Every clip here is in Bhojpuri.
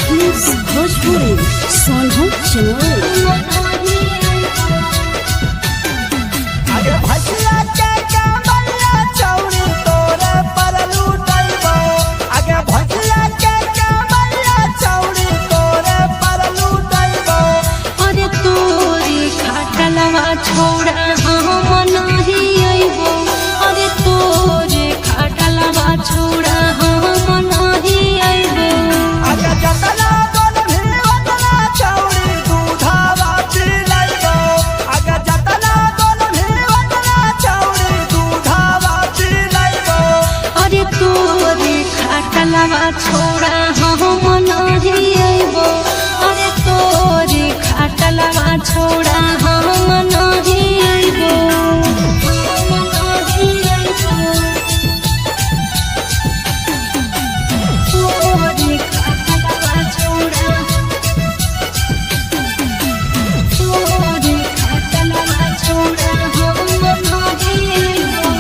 Hits Bhojpuri Sonho Channel। छोड़ा हम नहीं आइबो अरे तोरे खाटलवा छोड़ा हम नहीं आइबो आगे जतना बोल भी ओतना चौड़ी दूधावा पिलाइबो आगे जतना बोल भी ओतना चौड़ी दूधावा पिलाइबो अरे तोरे खाटलवा छोड़ा हम नहीं आइबो अरे तोरे खाटलवा छोड़ा हम नहीं आइबो तोरे खाटलवा छोड़ा तोरे खाटलवा छोड़ा हम नहीं आइबो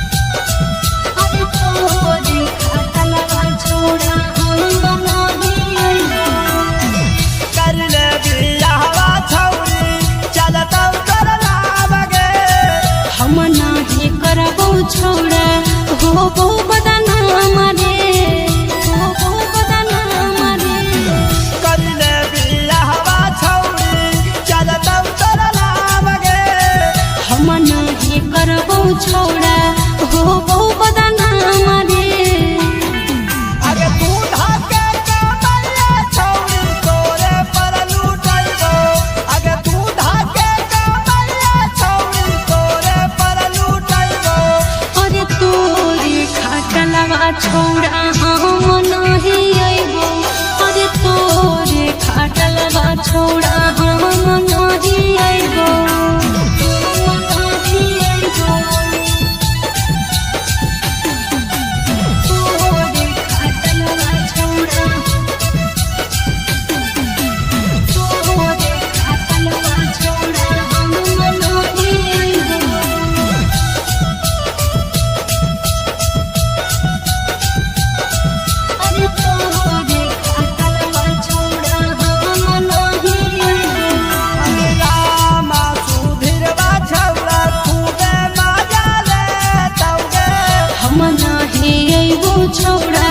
अरे तोरे खाटलवा छोड़ा हम नहीं आइबो कर ले बियाहवा छौरी चलतौ कर लावगे हम नाही करबो छोड़ा होबो बदनाम रे होबो बदनाम रे कर ले बियाहवा छौरी चलतौ कर लावगे हम नाही करबो छोड़ा होबो बदनाम रे आगे तू ढाके कमरिया छौरी तोरे पर लुटाइबो आगे तू ढाके कमरिया छौरी तोरे पर लुटाइबो अरे तोरे खाटलवा छोड़ा हम नहीं आइबो अरे तोरे खाटलवा छोड़ा हम नहीं आइबो नहीं आइबो तोरे खाटलवा छोड़ा तोरे खाटलवा छोड़ा हम नहीं आइबो अरे तोरे खाटलवा छोड़ा हम नहीं आइबो रामा सुधीरवा छौरा खूबे मजा ले तौगे हम नाही आइबो छोड़ा